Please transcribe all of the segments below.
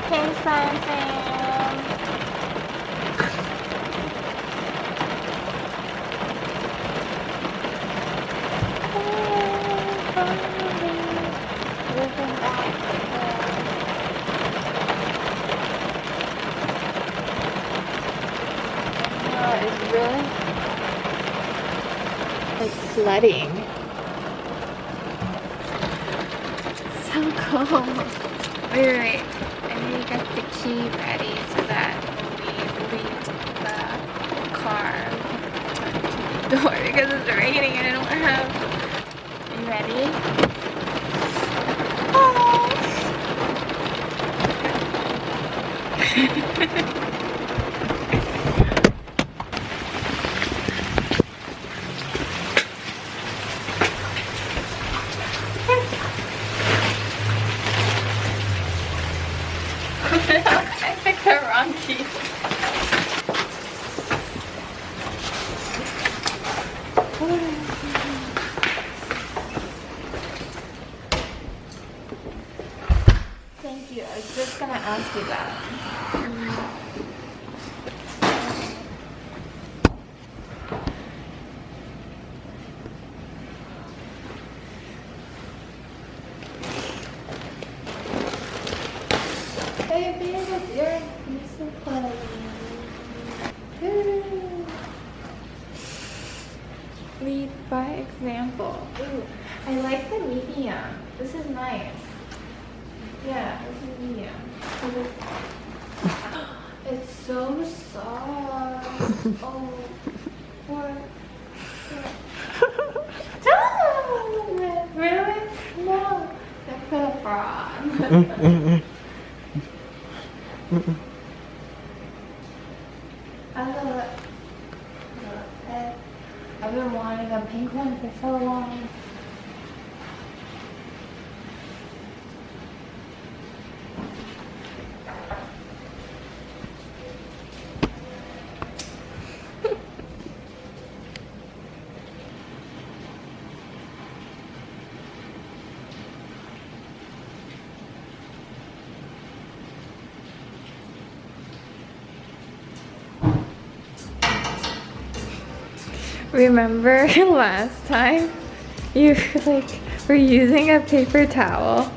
Hey, Slime Fam. Welcome back. It's really like flooding. So cold. Wait. I need to get the key ready so that when we leave the car, we can turn the door because it's raining and I don't have. Are you ready? Oh. I picked the wrong key. Thank you. I was just gonna ask you that. Hey, babe, it's your piece of clothing. Lead by example. Ooh, I like the medium. This is nice. Yeah, this is medium. It's so soft. Oh, what? Don't! Really? No. I put a bra on. I love it. I've been wanting a pink one for so long. Remember last time you like were using a paper towel?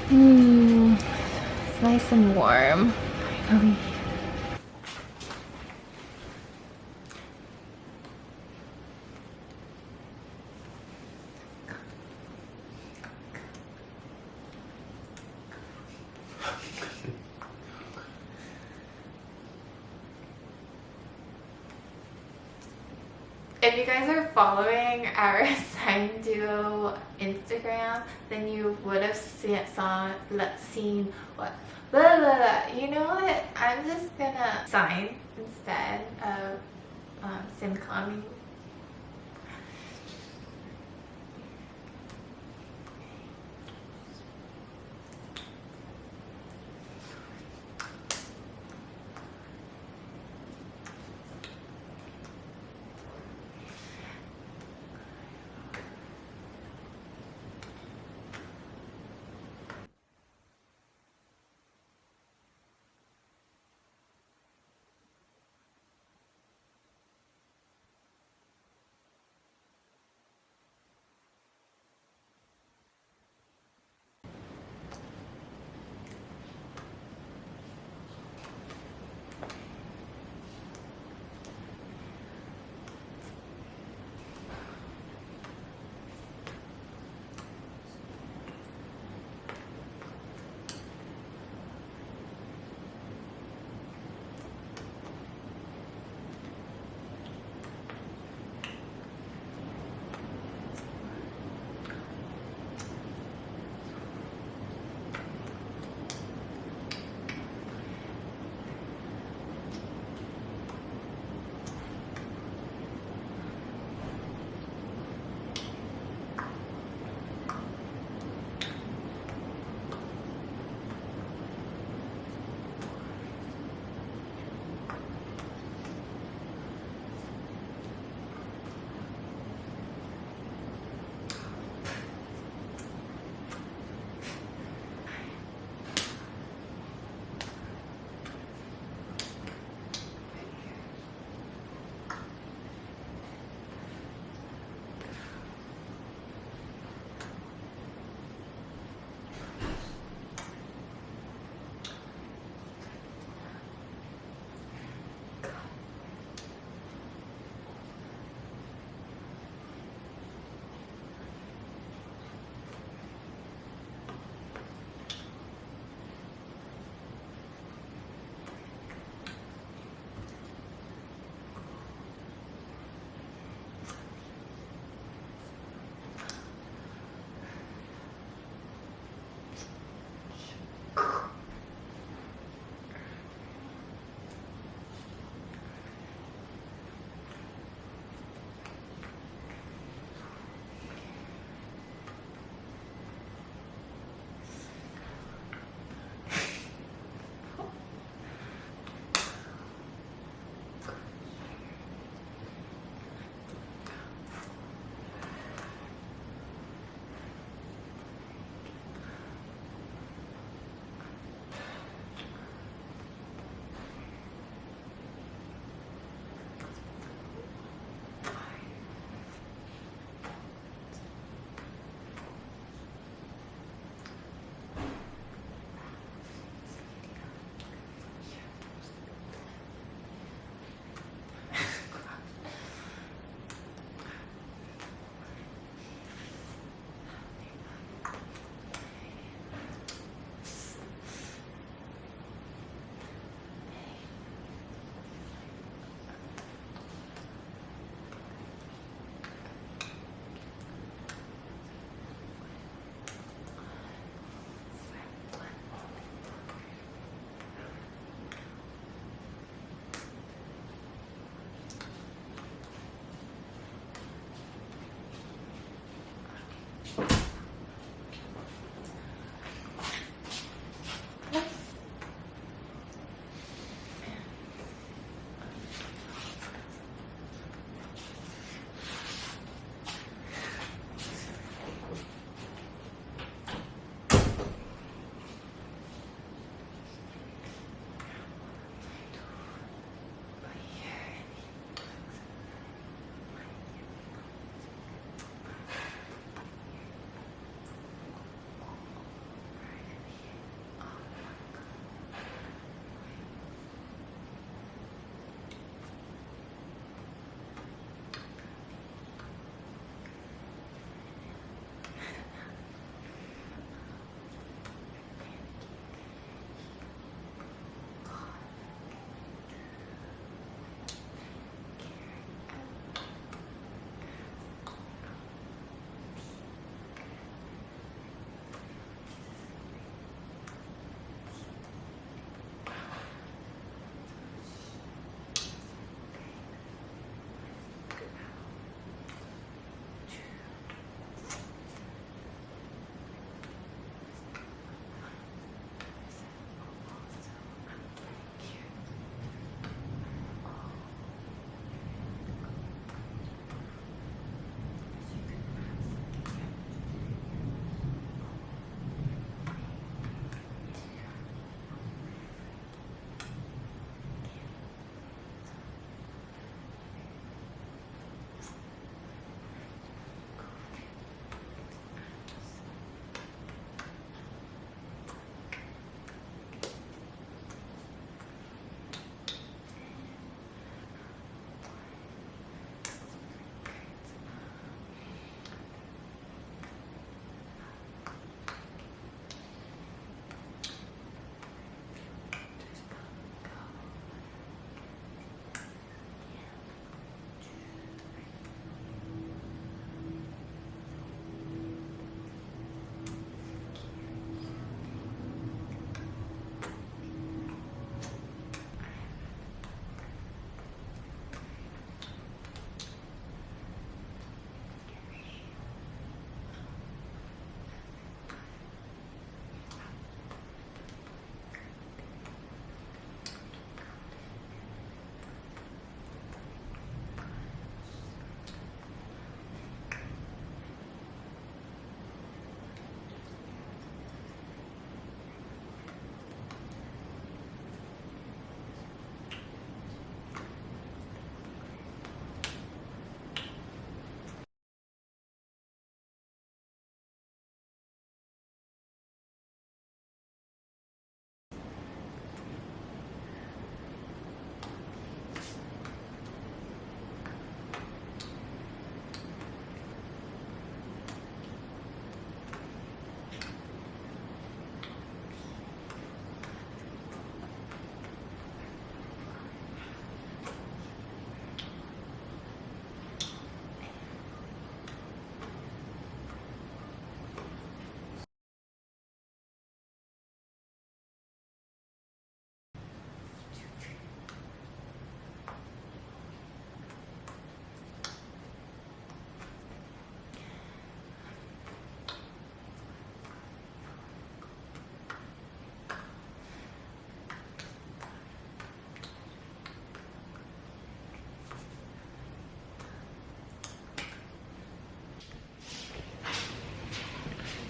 It's nice and warm, finally. If you guys are following our Sign Duo Instagram, then you would have seen what? Blah, blah, blah. You know what? I'm just gonna sign instead of Simcoming.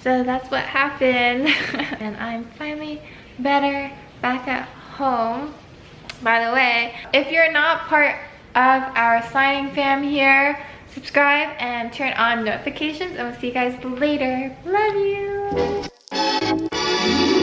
So that's what happened. And I'm finally better back at home. By the way, if you're not part of our signing fam here, subscribe and turn on notifications, and we'll see you guys later. Love you.